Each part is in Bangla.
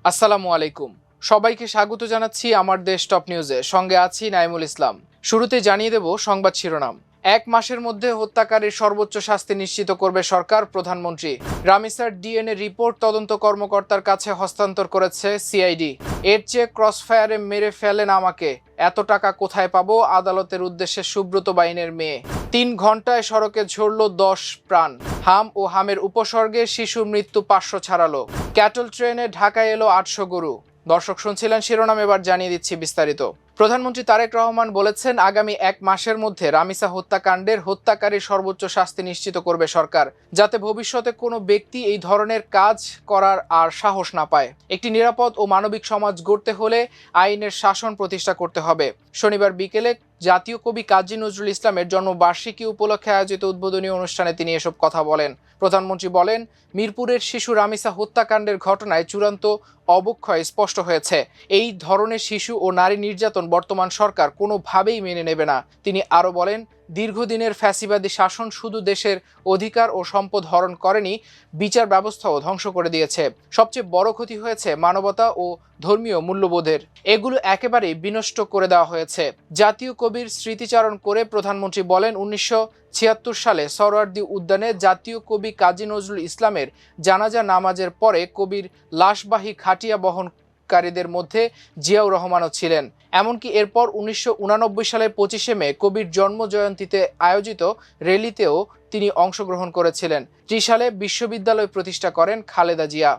আসসালামু আলাইকুম। সবাইকে স্বাগত জানাচ্ছি আমার দেশ টপ নিউজে। সঙ্গে আছি নাইমুল ইসলাম। শুরুতে জানিয়ে দেব সংবাদ শিরোনাম। 1 মাসের মধ্যে হত্যাকারীর সর্বোচ্চ শাস্তি নিশ্চিত করবে সরকার, প্রধানমন্ত্রী। রামিসার ডিএনএ রিপোর্ট তদন্ত কর্মকর্তার কাছে হস্তান্তর করেছে সিআইডি। এর চেয়ে ক্রসফায়ারে মেরে ফেলেন আমাকে, এত টাকা কোথায় পাবো, আদালতের উদ্দেশ্যে সুব্রত বাইনের মেয়ে। 3 ঘন্টায় সড়কে ঝরল 10 প্রাণ। হাম ও হামের উপসর্গে শিশুর মৃত্যু 500 ছাড়ালো। ক্যাটল ট্রেনে ঢাকায় এলো 800 গরু। দর্শক শুনছিলেন শিরোনাম, এবার জানিয়ে দিচ্ছি বিস্তারিত। প্রধানমন্ত্রী তারেক রহমান বলেছেন, আগামী 1 মাসের মধ্যে রামিসা হত্যাকাণ্ডের হত্যাকারীর সর্বোচ্চ শাস্তি নিশ্চিত করবে সরকার, যাতে ভবিষ্যতে কোনো ব্যক্তি এই ধরনের কাজ করার আর সাহস না পায়। একটি নিরাপদ ও মানবিক সমাজ গড়তে হলে আইনের শাসন প্রতিষ্ঠা করতে হবে। শনিবার বিকেলে জাতীয় কবি কাজী নজরুল ইসলামের জন্মবার্ষিকী উপলক্ষে আয়োজিত উদ্বোধনী অনুষ্ঠানে তিনি এসব কথা বলেন। প্রধানমন্ত্রী বলেন, মিরপুরের শিশু রামিসা হত্যাকাণ্ডের ঘটনায় চূড়ান্ত অবক্ষয় স্পষ্ট হয়েছে। এই ধরনের শিশু ও নারী নির্যাতন বর্তমান সরকার কোনোভাবেই মেনে নেবে না। তিনি আরও বলেন, দীর্ঘদিনের ফ্যাসিবাদী শাসন শুধু দেশের অধিকার ও সম্পদ হরণ করেনি, বিচার ব্যবস্থাও ধ্বংস করে দিয়েছে। সবচেয়ে বড় ক্ষতি হয়েছে মানবতা ও ধর্মীয় মূল্যবোধের। এগুলো একেবারেই বিনষ্ট করে দেওয়া হয়েছে। জাতীয় কবির স্মৃতিচারণ করে প্রধানমন্ত্রী বলেন, 1976 সালে সরোয়ার্দী উদ্যানে জাতীয় কবি কাজী নজরুল ইসলামের জানাজা নামাজের পরে কবির লাশবাহী খাটিয়া বহনকারীদের মধ্যে জিয়াউর রহমানও ছিলেন। এমনকি এরপর 1989 সালের 25শে মে কবির জন্ম জয়ন্তীতে আয়োজিত র্যালিতেও তিনি অংশগ্রহণ করেছিলেন। 30 সালে বিশ্ববিদ্যালয় প্রতিষ্ঠা করেন খালেদা জিয়া।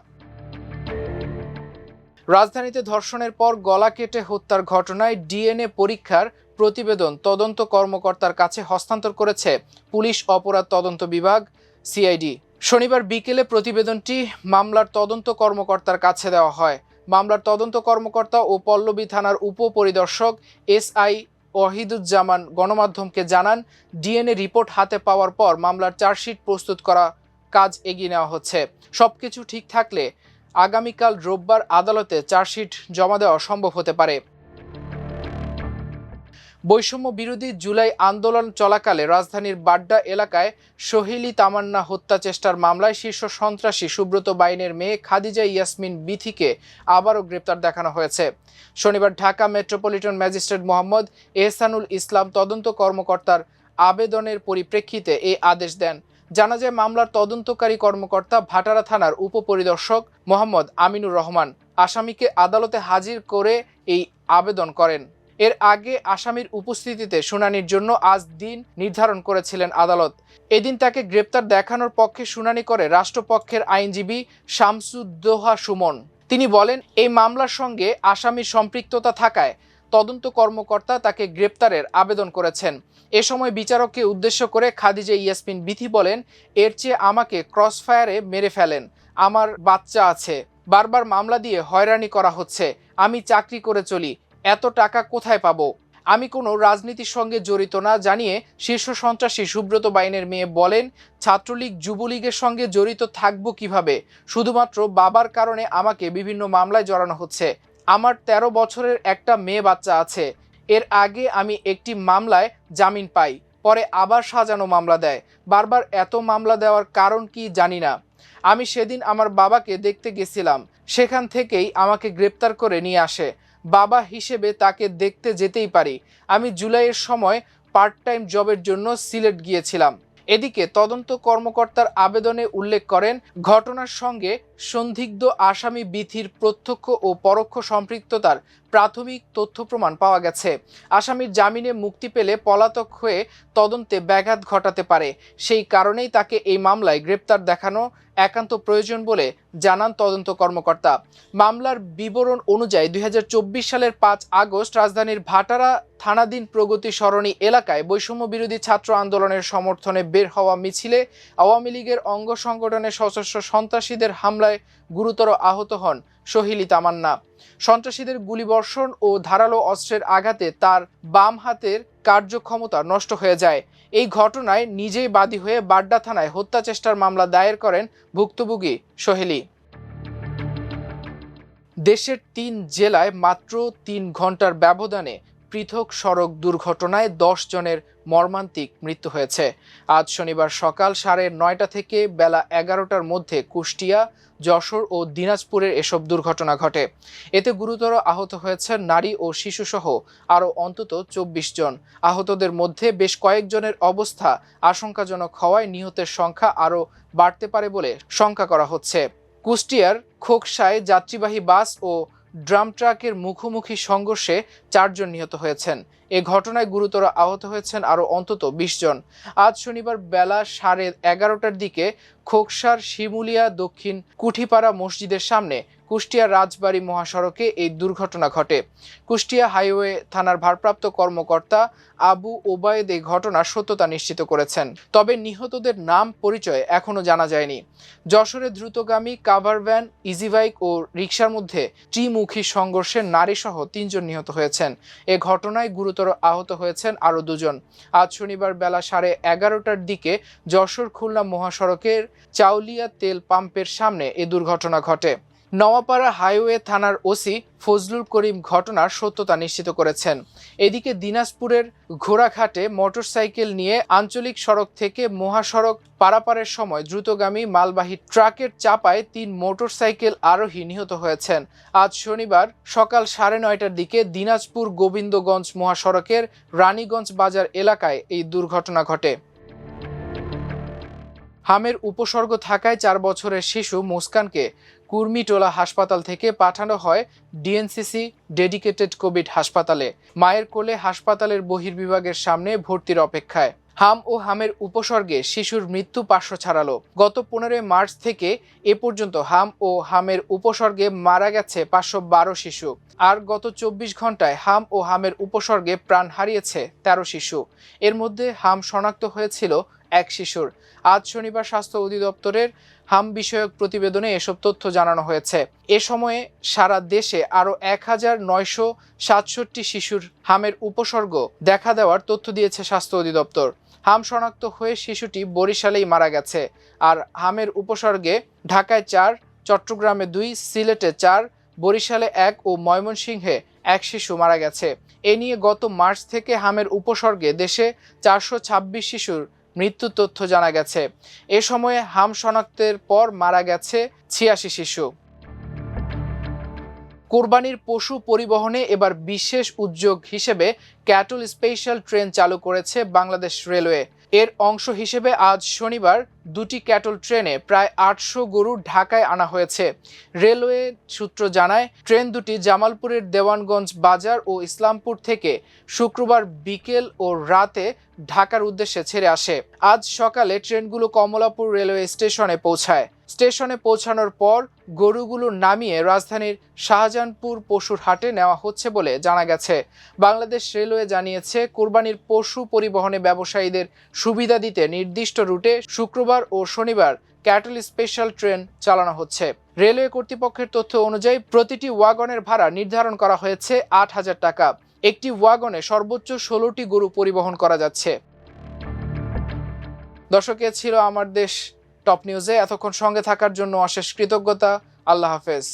রাজধানীতে ধর্ষণের পর গলা কেটে হত্যার ঘটনায় ডিএনএ পরীক্ষার প্রতিবেদন তদন্ত কর্মকর্তার কাছে হস্তান্তর করেছে পুলিশ অপরাধ তদন্ত বিভাগ সিআইডি। শনিবার বিকেলে প্রতিবেদনটি মামলার তদন্ত কর্মকর্তার কাছে দেওয়া হয়। মামলার তদন্ত কর্মকর্তা ও পল্লবী থানার উপপরিদর্শক এসআই ওয়াহিদুজ্জামান গণমাধ্যমকে জানান, ডিএনএ রিপোর্ট হাতে পাওয়ার পর মামলার চার্জশিট প্রস্তুত করা কাজ এগিয়ে নেওয়া হচ্ছে। সবকিছু ঠিক থাকলে আগামীকাল রোববার আদালতে চার্জশিট জমা দেওয়া সম্ভব হতে পারে। বৈষম্য বিরোধী জুলাই আন্দোলন চলাকালে রাজধানীর বাড্ডা এলাকায় সোহেলি তামান্না হত্যা চেষ্টার মামলায় শীর্ষ সন্ত্রাসী সুব্রত বাইনের মেয়ে খাদিজা ইয়াসমিন বিথিকে আবারও গ্রেপ্তার দেখানো হয়েছে। শনিবার ঢাকা মেট্রোপলিটন ম্যাজিস্ট্রেট মোহাম্মদ এহসানুল ইসলাম তদন্ত কর্মকর্তার আবেদনের পরিপ্রেক্ষিতে এই আদেশ দেন। জানা যায়, মামলার তদন্তকারী কর্মকর্তা ভাটারা থানার উপপরিদর্শক মোহাম্মদ আমিনুর রহমান আসামিকে আদালতে হাজির করে এই আবেদন করেন। এর আগে আসামির উপস্থিতিতে শুনানির জন্য আজ দিন নির্ধারণ করেছিলেন আদালত। এদিন তাকে গ্রেপ্তার দেখানোর পক্ষে শুনানি করে রাষ্ট্রপক্ষের আইনজীবী শামসুদ্দোহা সুমন। তিনি বলেন, এই মামলার সঙ্গে আসামির সম্পৃক্ততা থাকায় তদন্ত কর্মকর্তা তাকে গ্রেপ্তারের আবেদন করেছেন। এ সময় বিচারককে উদ্দেশ্য করে খাদিজা ইয়াসমিন বিথি বলেন, এর চেয়ে আমাকে ক্রসফায়ারে মেরে ফেলেন, আমার বাচ্চা আছে, বারবার মামলা দিয়ে হয়রানি করা হচ্ছে, আমি চাকরি করে চলি, এত টাকা কোথায় পাবো? আমি কোনো রাজনীতির সঙ্গে জড়িত না জানিয়ে শীর্ষ সন্ত্রাসী সুব্রত বাইনের মেয়ে বলেন, ছাত্রলীগ যুবলীগের সঙ্গে জড়িত থাকবো কিভাবে? শুধুমাত্র বাবার কারণে আমাকে বিভিন্ন মামলায় জড়ানো হচ্ছে। আমার 13 বছরের একটা মেয়ে বাচ্চা আছে। এর আগে আমি একটি মামলায় জামিন পাই, পরে আবার সাজানো মামলা দেয়। বারবার এত মামলা দেওয়ার কারণ কি জানি না। আমি সেদিন আমার বাবাকে দেখতে গেছিলাম, সেখান থেকেই আমাকে গ্রেপ্তার করে নিয়ে আসে। বাবা হিসেবে তাকে দেখতে যেতেই পারি। আমি জুলাইয়ের সময় পার্ট টাইম জবের জন্য সিলেট গিয়েছিলাম। এদিকে তদন্ত কর্মকর্তার আবেদনে উল্লেখ করেন, ঘটনার সঙ্গে সন্দিগ্ধ আসামি বিথির প্রত্যক্ষ ও পরোক্ষ সম্পৃক্ততার প্রাথমিক তথ্য প্রমাণ পাওয়া গেছে। আসামির জামিনে মুক্তি পেলে পলাতক হয়ে তদন্তে ব্যাঘাত ঘটাতে পারে। সেই কারণেই তাকে এই মামলায় গ্রেপ্তার দেখানো একান্ত প্রয়োজন বলে জানান তদন্ত কর্মকর্তা। মামলার বিবরণ অনুযায়ী 2024 সালের 5 আগস্ট রাজধানীর ভাটারা থানাধীন প্রগতি সরণি এলাকায় বৈষম্য বিরোধী ছাত্র আন্দোলনের সমর্থনে বের হওয়া মিছিলে আওয়ামী লীগের অঙ্গ সংগঠনের সশস্ত্র সন্ত্রাসীদের হামলায় গুরুতর আহত হন সোহেলি তামান্না। সন্ত্রাসীদের গুলিবর্ষণ ও ধারালো অস্ত্রের আঘাতে তার বাম হাতের কার্যক্ষমতা নষ্ট হয়ে যায়। এই ঘটনায় নিজেই বাদী হয়ে বাড্ডা থানায় হত্যা চেষ্টার মামলা দায়ের করেন ভুক্তভোগী সোহেলি। দেশের 3 জেলায় মাত্র 3 ঘন্টার ব্যবধানে পৃথক সড়ক দুর্ঘটনায় 10 জনের মর্মান্তিক মৃত্যু হয়েছে। আজ শনিবার সকাল 9:30 থেকে বেলা 11টার মধ্যে কুষ্টিয়া, যশোর ও দিনাজপুরের এসব দুর্ঘটনা ঘটে। এতে গুরুতর আহত হয়েছেন নারী ও শিশুসহ আরও অন্তত 24 জন। আহতদের মধ্যে বেশ কয়েকজনের অবস্থা আশঙ্কাজনক হওয়ায় নিহতের সংখ্যা আরও বাড়তে পারে বলে শঙ্কা করা হচ্ছে। কুষ্টিয়ার খোকসায় যাত্রীবাহী বাস ও ড্রাম ট্রাকের মুখোমুখি সংঘর্ষে 4 জন নিহত হয়েছেন। এ ঘটনায় গুরুতর আহত হয়েছেন আরও অন্তত 20 জন। আজ শনিবার বেলা 11:30টার দিকে খোকসার শিমুলিয়া দক্ষিণ কুঠিপাড়া মসজিদের সামনে কুষ্টিয়া রাজবাড়ী মহাসড়কে এই দুর্ঘটনা ঘটে। কুষ্টিয়া হাইওয়ে থানার ভারপ্রাপ্ত কর্মকর্তা আবু ওবায়েদ এই ঘটনার সত্যতা নিশ্চিত করেছেন। তবে নিহতদের নাম পরিচয় এখনো জানা যায়নি। যশোরে দ্রুতগামী কাভার ভ্যান, ইজি বাইক ও রিকশার মধ্যে ত্রিমুখী সংঘর্ষে নারীসহ 3 জন নিহত হয়েছেন। এ ঘটনায় গুরুতর আহত হয়েছেন আরও 2 জন। আজ শনিবার বেলা 11:30টার দিকে যশোর খুলনা মহাসড়কের চাউলিয়া তেল পাম্পের সামনে এ দুর্ঘটনা ঘটে। নওয়াপাড়া হাইওয়ে থানার ওসি ফজলুল করিম ঘটনার সত্যতা নিশ্চিত করেছেন। এদিকে দিনাজপুরের ঘোড়াঘাটে মোটরসাইকেল নিয়ে আঞ্চলিক সড়ক থেকে মহাসড়ক পারাপারের সময় দ্রুতগামী মালবাহী ট্রাকের চাপায় 3 মোটরসাইকেল আরোহী নিহত হয়েছেন। আজ শনিবার সকাল 9:30টার দিকে দিনাজপুর গোবিন্দগঞ্জ মহাসড়কের রানীগঞ্জ বাজার এলাকায় এই দুর্ঘটনা ঘটে। হামের উপসর্গ থাকায় 4 বছরের শিশু মুস্কানকে কুর্মিটোলা হাসপাতাল থেকে পাঠানো হয় ডিএনসিসি ডেডিকেটেড কোভিড হাসপাতালে। মায়ের কোলে হাসপাতালের বহির্বিভাগের সামনে ভর্তির অপেক্ষায়। হাম ও হামের উপসর্গে শিশুর মৃত্যু 500 ছাড়ালো। গত 15 মার্চ থেকে এ পর্যন্ত হাম ও হামের উপসর্গে মারা গেছে 512 শিশু। আর গত 24 ঘন্টায় হাম ও হামের উপসর্গে প্রাণ হারিয়েছে 13 শিশু। এর মধ্যে হাম শনাক্ত হয়েছিল 1 শিশুর। আজ শনিবার স্বাস্থ্য অধিদপ্তরের হাম বিষয়ক প্রতিবেদনে এসব তথ্য জানানো হয়েছে। এ সময়ে সারা দেশে আরও 1967 শিশুর হামের উপসর্গ দেখা দেওয়ার তথ্য দিয়েছে স্বাস্থ্য অধিদপ্তর। হাম শনাক্ত হয়ে শিশুটি বরিশালেই মারা গেছে। আর হামের উপসর্গে ঢাকায় 4, চট্টগ্রামে 2, সিলেটে 4, বরিশালে 1 ও ময়মনসিংহে 1 শিশু মারা গেছে। এ নিয়ে গত মার্চ থেকে হামের উপসর্গে দেশে 426 শিশুর মৃত্যুর তথ্য জানা গেছে। এ সময়ে হাম শনাক্তের পর মারা গেছে 86 শিশু। কোরবানির পশু পরিবহনে এবার বিশেষ উদ্যোগ হিসেবে ক্যাটল স্পেশাল ট্রেন চালু করেছে বাংলাদেশ রেলওয়ে। এর অংশ হিসেবে আজ শনিবার 2টি ক্যাটল ট্রেনে প্রায় 800 গরু ঢাকায় আনা হয়েছে। রেলওয়ে সূত্র জানায়, ট্রেন দুটি জামালপুরের দেওয়ানগঞ্জ বাজার ও ইসলামপুর থেকে শুক্রবার বিকেল ও রাতে ঢাকার উদ্দেশ্যে ছেড়ে আসে। আজ সকালে ট্রেনগুলো কমলাপুর রেলওয়ে স্টেশনে পৌঁছায়। স্টেশনে পৌঁছানোর পর গরুগুলো নামিয়ে রাজধানীর শাহজাহানপুর পশুর হাটে নেওয়া হচ্ছে বলে জানা গেছে। বাংলাদেশ রেলওয়ে জানিয়েছে, কোরবানির পশু পরিবহনে ব্যবসায়ীদের সুবিধা দিতে নির্দিষ্ট রুটে শুক্রবার ও শনিবার ক্যাটল স্পেশাল ট্রেন চালানো হচ্ছে। রেলওয়ে কর্তৃপক্ষের তথ্য অনুযায়ী প্রতিটি ওয়াগনের ভাড়া নির্ধারণ করা হয়েছে 8,000 টাকা। একটি ওয়াগনে সর্বোচ্চ 16টি গরু পরিবহন করা যাচ্ছে। দর্শক, এ ছিল আমার দেশ টপ নিউজে। এতক্ষণ সঙ্গে থাকার জন্য অশেষ কৃতজ্ঞতা। আল্লাহ হাফেজ।